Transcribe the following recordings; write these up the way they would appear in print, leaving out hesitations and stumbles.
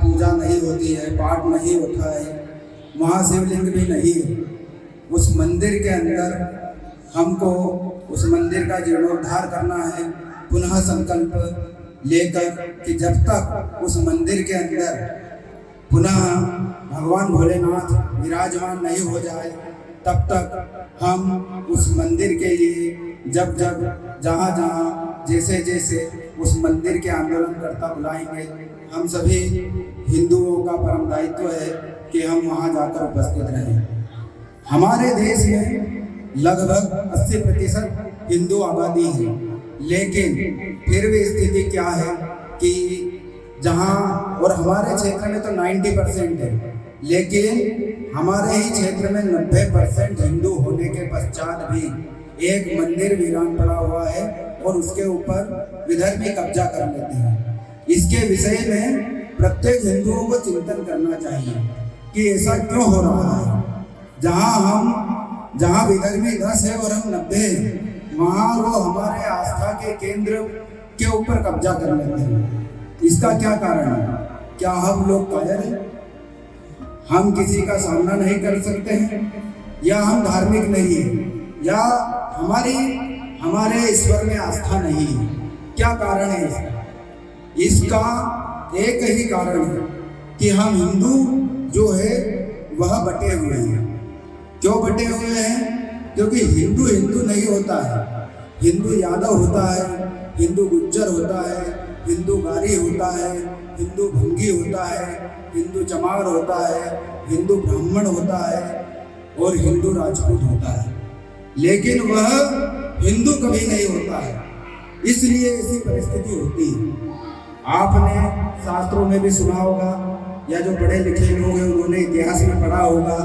पूजा नहीं होती है, पाठ नहीं होता है, महाशिवलिंग भी नहीं है। उस मंदिर के अंदर हमको उस मंदिर का जीर्णोद्धार करना है, पुनः संकल्प लेकर कि जब तक उस मंदिर के अंदर पुनः भगवान भोलेनाथ विराजमान नहीं हो जाए तब तक हम उस मंदिर के लिए जब जब जहाँ जहाँ जैसे जैसे उस मंदिर के आंदोलनकर्ता बुलाएंगे, हम सभी हिंदुओं का परम दायित्व है कि हम वहाँ जाकर उपस्थित रहें। हमारे देश में लगभग 80% हिंदू आबादी है, लेकिन फिर भी स्थिति क्या है कि जहाँ और हमारे क्षेत्र में तो 90% है, लेकिन हमारे ही क्षेत्र में 90% हिंदू होने के पश्चात भी एक मंदिर वीरान पड़ा हुआ है और उसके ऊपर विधर्मी कब्जा कर लेते हैं। इसके विषय में प्रत्येक हिंदुओं को चिंतन करना चाहिए कि ऐसा क्यों हो रहा है। जहाँ विधर्मी 10 है और हम 90 हैं, वहाँ वो हमारे आस्था के केंद्र के ऊपर कब्जा कर लेते हैं। इसका क्या कारण है? क्या हम लोग कायर हैं? हम किसी का सामना नहीं कर सकते हैं, या हम धार्मिक नहीं है, या हमारे ईश्वर में आस्था नहीं है? क्या कारण है इसका? इसका एक ही कारण है कि हम हिंदू जो है वह बटे हुए हैं। क्यों बटे हुए हैं? क्योंकि हिंदू हिंदू नहीं होता है। हिंदू यादव होता है, हिंदू गुज्जर होता है, हिंदू गारी होता है, हिंदू भंगी होता है, हिंदू चमार होता है, हिंदू ब्राह्मण होता है और हिंदू राजपूत होता है, लेकिन वह हिंदू कभी नहीं होता है। इसलिए ऐसी परिस्थिति होती है। आपने शास्त्रों में भी सुना होगा, या जो पढ़े लिखे लोग हैं उन्होंने इतिहास में पढ़ा होगा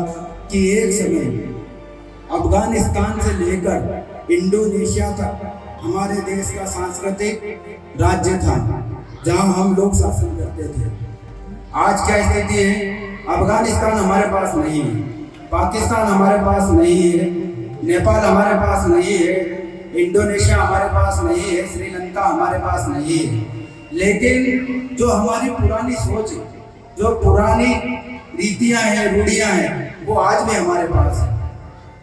कि एक समय अफगानिस्तान से लेकर इंडोनेशिया तक हमारे देश का सांस्कृतिक राज्य था, जहां हम लोग शासन करते थे। आज क्या स्थिति है? अफगानिस्तान हमारे पास नहीं है, पाकिस्तान हमारे पास नहीं है, नेपाल हमारे पास नहीं है, इंडोनेशिया हमारे पास नहीं है, श्रीलंका हमारे पास नहीं है। लेकिन जो हमारी पुरानी सोच है, जो पुरानी रीतियां हैं, रूढ़ियां हैं, वो आज भी हमारे पास है।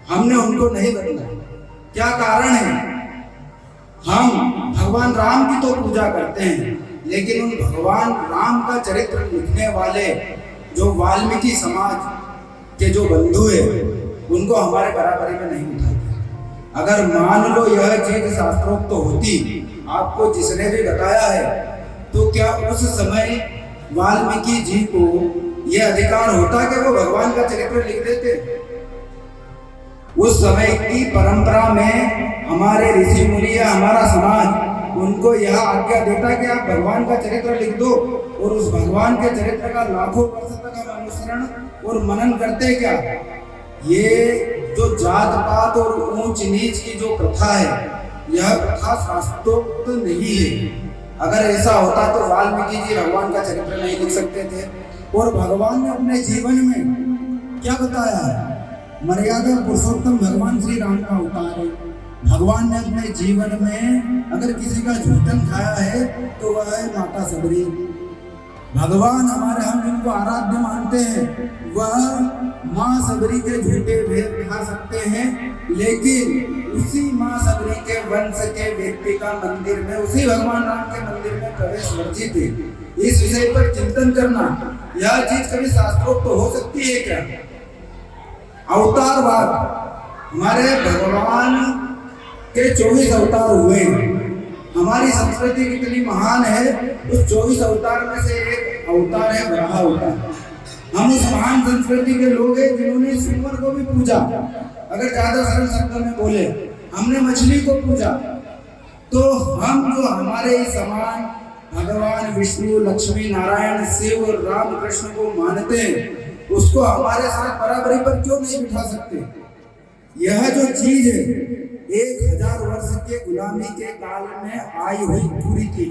हमने उनको नहीं बदला। क्या कारण है? हम भगवान राम की तो पूजा करते हैं, लेकिन उन भगवान राम का चरित्र लिखने वाले जो वाल्मीकि समाज के जो बंधु है, उनको हमारे बराबरी में नहीं उठाते। अगर मान लो यह चीज शास्त्रोक्त तो होती, आपको जिसने भी बताया है, तो क्या उस समय वाल्मीकि जी को यह अधिकार होता कि वो भगवान का चरित्र लिख देते? उस समय की परंपरा में हमारे ऋषि मुनि या हमारा समाज उनको यह आज्ञा देता कि आप भगवान का चरित्र लिख दो, और उस भगवान के चरित्र का लाखों वर्ष तक हम अनुसरण और मनन करते क्या? ये जो जात पात और ऊंच नीच की जो प्रथा है, यह प्रथा शास्त्रोक्त नहीं है। अगर ऐसा होता तो वाल्मीकि जी भगवान का चरित्र नहीं लिख सकते थे। और भगवान ने अपने जीवन में क्या बताया है? मर्यादा पुरुषोत्तम भगवान श्री राम का अवतार है। भगवान ने अपने जीवन में अगर किसी का झूठन खाया है तो वह है माता सबरी। भगवान हमारे, हम जिनको आराध्य मानते हैं, वह माँ सबरी के झूठे भेद खा सकते हैं, लेकिन उसी माँ सबरी के वंश के व्यक्ति का मंदिर में, उसी भगवान राम के मंदिर में प्रवेश वर्जित है। इस विषय पर चिंतन करना, यह चीज कभी शास्त्रोक्त तो हो सकती है क्या? अवतारवाद, हमारे भगवान के 24 अवतार हुए हैं। हमारी संस्कृति कितनी महान है, उस 24 अवतार में से एक अवतार है वराह अवतार। हम उस महान संस्कृति के लोग हैं जिन्होंने सूअर को भी पूजा। अगर ज्यादा सरल शब्दों में बोले, हमने मछली को पूजा। तो हम जो हमारे समान भगवान विष्णु, लक्ष्मी नारायण, शिव और राम कृष्ण को मानते हैं, उसको हमारे साथ बराबरी पर क्यों नहीं बिठा सकते? यह जो चीज है 1000 वर्ष के गुलामी के काल में आई हुई पूरी थी।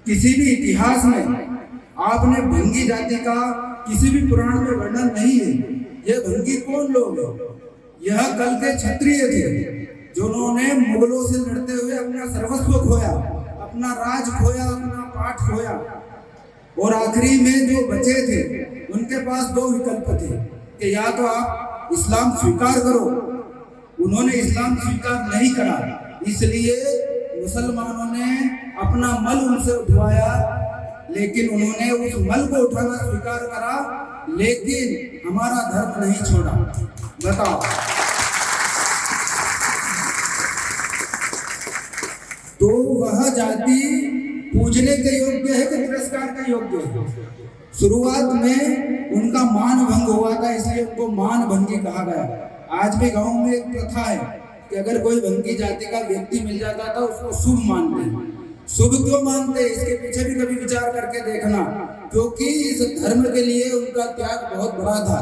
किसी भी इतिहास में आपने भंगी जाति का किसी भी पुराण में वर्णन नहीं है। यह भंगी कौन लोग हैं? यह कल के क्षत्रिय थे, जिन्होंने मुगलों से लड़ते हुए अपना सर्वस्व खोया, अपना राज खोया, अपना पाठ खोया। और आखिरी में जो बचे थे उनके पास दो विकल्प थे कि या तो आप इस्लाम स्वीकार करो। उन्होंने इस्लाम स्वीकार नहीं करा, इसलिए मुसलमानों ने अपना मल उनसे उठवाया, लेकिन उन्होंने उस मल को उठाना स्वीकार करा, लेकिन हमारा धर्म नहीं छोड़ा। बताओ, तो वह जाति पूजने के योग्य है कि तिरस्कार के योग्य है? शुरुआत में उनका मान भंग हुआ था, इसलिए उनको मान भंगी कहा गया। आज भी गांव में एक प्रथा है कि अगर कोई भंगी जाति का व्यक्ति मिल जाता था उसको शुभ मानते हैं। शुभ क्यों मानते हैं, इसके पीछे भी कभी विचार करके देखना, क्योंकि इस धर्म के लिए उनका त्याग बहुत बड़ा था।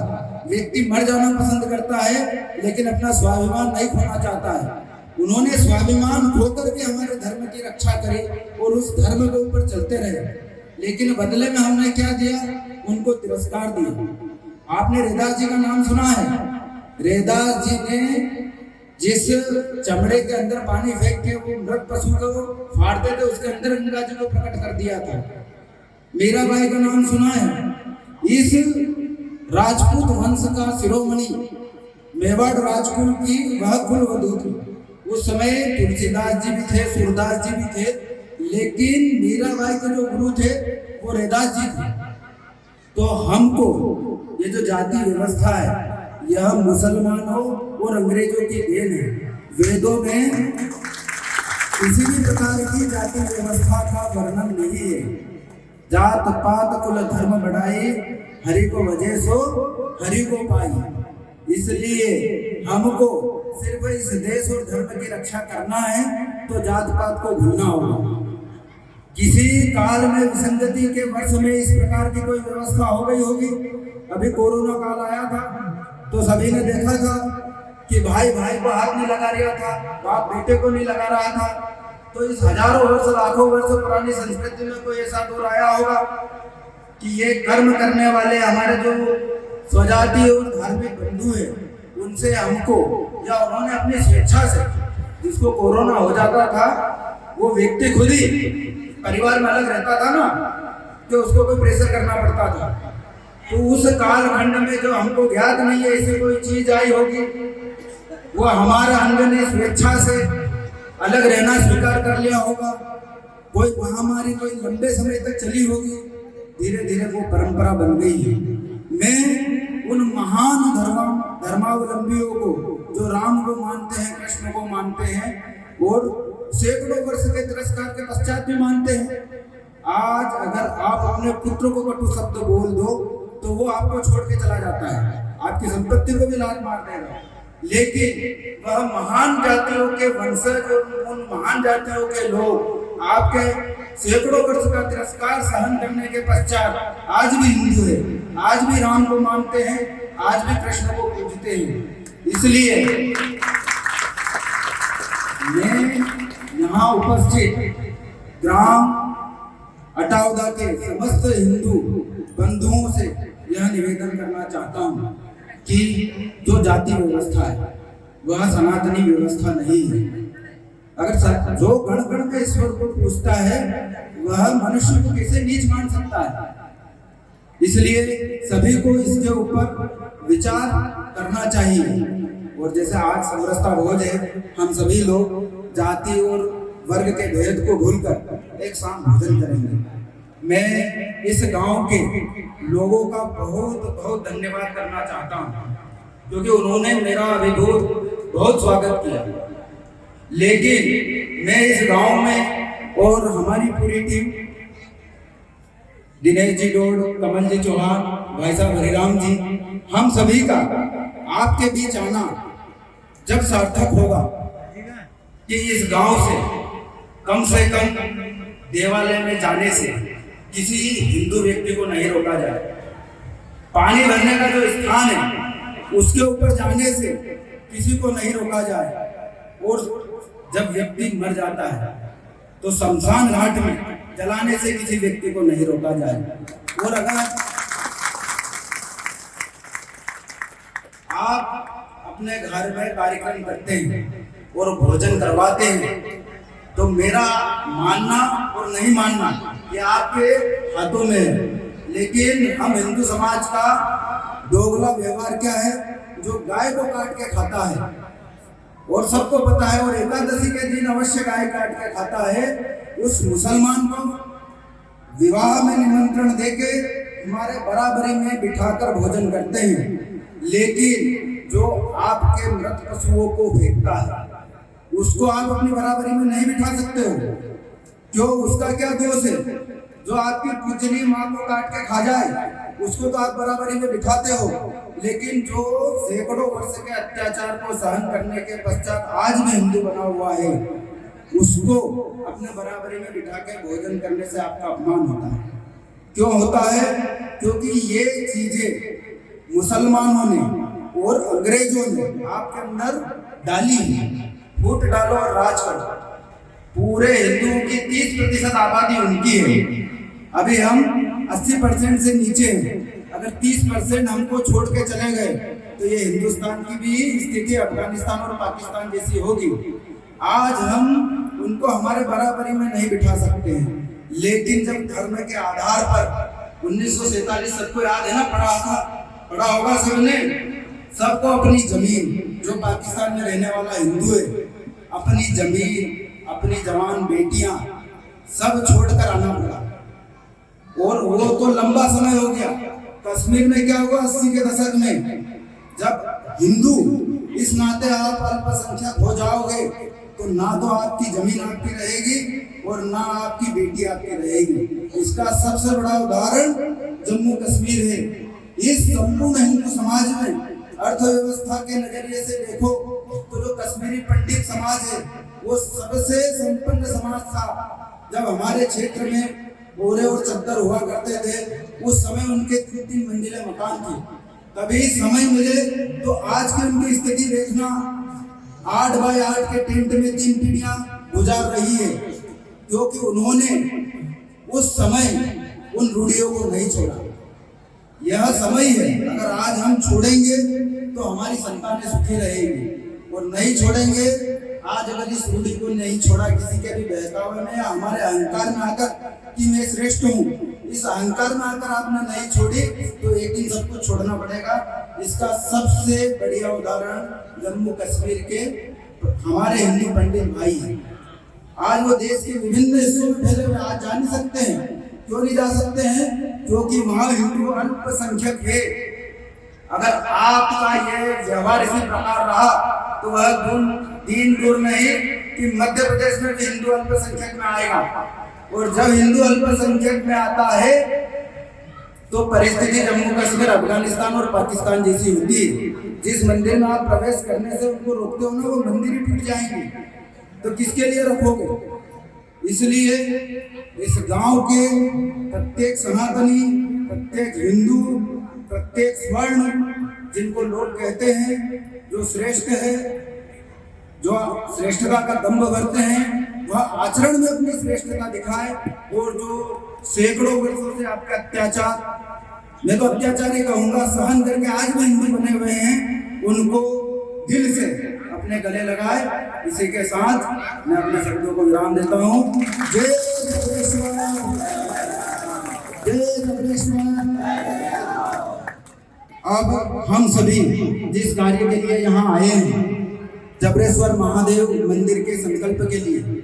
व्यक्ति मर जाना पसंद करता है लेकिन अपना स्वाभिमान नहीं खोना चाहता है। उन्होंने स्वाभिमान खोकर भी हमारे धर्म की रक्षा करी और उस धर्म के ऊपर चलते रहे, लेकिन बदले में हमने क्या दिया, उनको तिरस्कार दिया। आपने रैदास जी का नाम सुना है? रैदास जी ने जिस चमड़े के अंदर पानी फेंक के वो मृत पशु को फाड़ते थे, उसके अंदर गंगा जी को प्रकट कर दिया था। मीराबाई का नाम सुना है? इस राजपूत वंश का शिरोमणि, मेवाड़ राजकुल की वह कुल वधू थी। उस समय तुलसीदास जी भी थे, सूरदास जी भी थे, लेकिन मीराबाई के जो गुरु थे वो रैदास जी थे। तो हमको ये जो जाति व्यवस्था है यह मुसलमानों और अंग्रेजों की देन है। वेदों में किसी भी प्रकार की जाति व्यवस्था का वर्णन नहीं है। जात पात कुल धर्म बढ़ाई, हरि को वजह सो हरि को पाई। इसलिए हमको सिर्फ इस देश और धर्म की रक्षा करना है तो जात पात को भूलना होगा। किसी काल में विसंगति के वर्ष में इस प्रकार की कोई व्यवस्था हो गई होगी। अभी कोरोना काल आया था तो सभी ने देखा था कि भाई भाई को हाथ नहीं लगा रहा था, बाप बेटे को नहीं लगा रहा था। तो इस हजारों वर्ष लाखों वर्ष पुरानी संस्कृति में कोई ऐसा दौर आया होगा कि ये कर्म करने वाले हमारे जो स्वजाति और धार्मिक बंधु हैं उनसे हमको, या उन्होंने अपनी स्वेच्छा से, जिसको कोरोना हो जाता था वो व्यक्ति खुद ही परिवार में अलग रहता था ना, कि उसको कोई प्रेशर करना पड़ता था। तो उस कालखंड में जो हमको ज्ञात नहीं है ऐसी कोई चीज आई होगी, वो हमारा अंग ने स्वेच्छा से अलग रहना स्वीकार कर लिया होगा। कोई महामारी कोई लंबे समय तक चली होगी, धीरे धीरे वो परंपरा बन गई है। मैं उन महान धर्मावलंबियों को जो राम को मानते हैं, कृष्ण को मानते हैं और सैकड़ों वर्ष के तिरस्कार के पश्चात भी मानते हैं, आज अगर आप अपने पुत्र को कटु शब्द बोल दो तो वो आपको छोड़ के चला जाता है, आपकी संपत्ति को भी लात मार देगा। लेकिन वह महान जातियों के वंशज, उन महान जातियों के लोग आपके सैकड़ों वर्ष का तिरस्कार सहन करने के पश्चात आज भी हिंदू है, आज भी राम को मानते हैं, आज भी कृष्ण को पूजते हैं। इसलिए मैं यहाँ उपस्थित ग्राम अटावदा के समस्त हिंदू बंधुओं से यह निवेदन करना चाहता हूँ कि जो जाति व्यवस्था है वह सनातनी व्यवस्था नहीं है। अगर जो गण गण में ईश्वर को पूजता है वह मनुष्य को कैसे नीच मान सकता है? इसलिए सभी को इसके ऊपर विचार करना चाहिए। और जैसे आज समरसता भोज है, हम सभी लोग जाति और वर्ग के भेद को भूलकर एक साथ भोजन करेंगे। मैं इस गांव के लोगों का बहुत बहुत धन्यवाद करना चाहता हूं, क्योंकि उन्होंने मेरा अभिभूत बहुत स्वागत किया। लेकिन मैं इस गांव में और हमारी पूरी टीम, दिनेश जी डोड, कमल जी चौहान, भाई साहब हरिराम जी, हम सभी का आपके बीच आना जब सार्थक होगा कि इस गांव से कम देवालय में जाने से किसी हिंदू व्यक्ति को नहीं रोका जाए। पानी भरने का जो स्थान है उसके ऊपर जाने से किसी को नहीं रोका जाए। और जब व्यक्ति मर जाता है तो शमशान घाट में जलाने से किसी व्यक्ति को नहीं रोका जाए। और अगर आप अपने घर में कार्यक्रम करते हैं और भोजन करवाते हैं तो मेरा मानना और नहीं मानना ये आपके हाथों में है। लेकिन हम हिंदू समाज का दोगला व्यवहार क्या है, जो गाय को काट के खाता है और सबको पता है, और एकादशी के दिन अवश्य गाय काट के खाता है, उस मुसलमान को विवाह में निमंत्रण देके हमारे बराबरी में बिठाकर भोजन करते हैं। लेकिन जो आपके मृत पशुओं को फेंकता है उसको आप अपनी बराबरी में नहीं बिठा सकते हो। क्यों? उसका क्या दोष है? जो आपकी पूजनी माँ को काट के खा जाए उसको तो आप बराबरी में बिठाते हो, लेकिन जो सैकड़ों वर्ष के अत्याचार को सहन करने के पश्चात आज भी हिंदू बना हुआ है, उसको अपने बराबरी में बिठा के भोजन करने से आपका अपमान होता है। क्यों होता है? क्योंकि ये चीजें मुसलमानों ने और अंग्रेजों ने आपके अंदर डाली है। फूट डालो और राज करो। पूरे हिंदुओं की 30% आबादी उनकी है। अभी हम 80% से नीचे हैं। अगर 30% हमको छोड़ के चले गए तो ये हिंदुस्तान की भी स्थिति अफगानिस्तान और पाकिस्तान जैसी होगी। आज हम उनको हमारे बराबरी में नहीं बिठा सकते हैं, लेकिन जब धर्म के आधार पर 1947 सबको याद है ना, पढ़ा होगा सबने, सबको अपनी जमीन, जो पाकिस्तान में रहने वाला हिंदू है, अपनी जमीन, अपनी जवान बेटियां सब छोड़कर आना पड़ा। और वो तो लंबा समय हो गया। कश्मीर में क्या हुआ 80 के दशक में, जब हिंदू इस नाते आप अल्पसंख्यक हो जाओगे तो ना तो आपकी जमीन आपकी रहेगी और ना आपकी बेटी आपकी रहेगी। इसका सबसे बड़ा उदाहरण जम्मू कश्मीर है। इस संपूर्ण हिंदू समाज में अर्थव्यवस्था के नजरिए से देखो तो जो कश्मीरी पंडित समाज है वो सबसे संपन्न समाज था। जब हमारे क्षेत्र में बोरे और चद्दर हुआ करते थे, उस समय उनके 3-3 मंजिले मकान थे। कभी समय मिले तो आज की उनकी स्थिति देखना, 8 बाय 8 के टेंट में 3 पीढ़ियां गुजार रही है, क्योंकि उन्होंने उस समय उन रूढ़ियों को नहीं छोड़ा। यह समय है, अगर आज हम छोड़ेंगे तो हमारी संतानें सुखी रहेगी, और नहीं छोड़ेंगे, आज अगर इस रूढ़ी को नहीं छोड़ा किसी के भी बहकावे में या हमारे अहंकार में आकर कि मैं श्रेष्ठ हूँ, इस अहंकार में आकर आपने नहीं छोड़ी तो एक दिन सब कुछ छोड़ना पड़ेगा। इसका सबसे बढ़िया उदाहरण जम्मू कश्मीर के हमारे हिंदू पंडित भाई हैं। आज वो देश के विभिन्न हिस्सों में फैले हुए, आज जा नहीं सकते हैं। क्यों नहीं जा सकते हैं? क्योंकि वहां हिंदू अल्पसंख्यक है। अगर आपका ये व्यवहार इसी प्रकार रहा तो वह दिन दूर नहीं कि मध्य प्रदेश में भी हिंदू अल्पसंख्यक में आएगा, और जब हिंदू अल्पसंख्यक में आता है तो परिस्थिति जम्मू कश्मीर, अफगानिस्तान और पाकिस्तान जैसी होती है। जिस मंदिर में आप प्रवेश करने से उनको रोकते हो ना, वो मंदिर ही टूट जाएंगे, तो किसके लिए रखोगे? इसलिए इस गांव के प्रत्येक सनातनी, प्रत्येक हिंदू, प्रत्येक स्वर्ण, जिनको लोग कहते हैं जो श्रेष्ठ है, जो श्रेष्ठता का दंभ भरते हैं, वह आचरण में अपनी श्रेष्ठता दिखाए। और जो सैकड़ों वर्षों से आपका अत्याचार, मैं तो अत्याचार ही कहूंगा, सहन करके आज भी हिंदू बने हुए हैं, उनको दिल से अपने गले लगाए। इसी के साथ मैं अपने शब्दों को विराम देता हूँ। जय जबरेश्वर, जय जबरेश्वर। अब हम सभी जिस कार्य के लिए यहाँ आए हैं, जबरेश्वर महादेव मंदिर के संकल्प के लिए,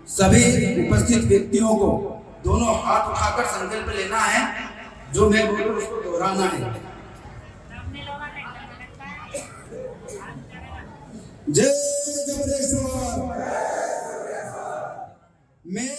सभी उपस्थित व्यक्तियों को दोनों हाथ उठाकर संकल्प लेना है। जो मैं बोलूं उसको दोहराना है। जय जबरेश्वर। मैं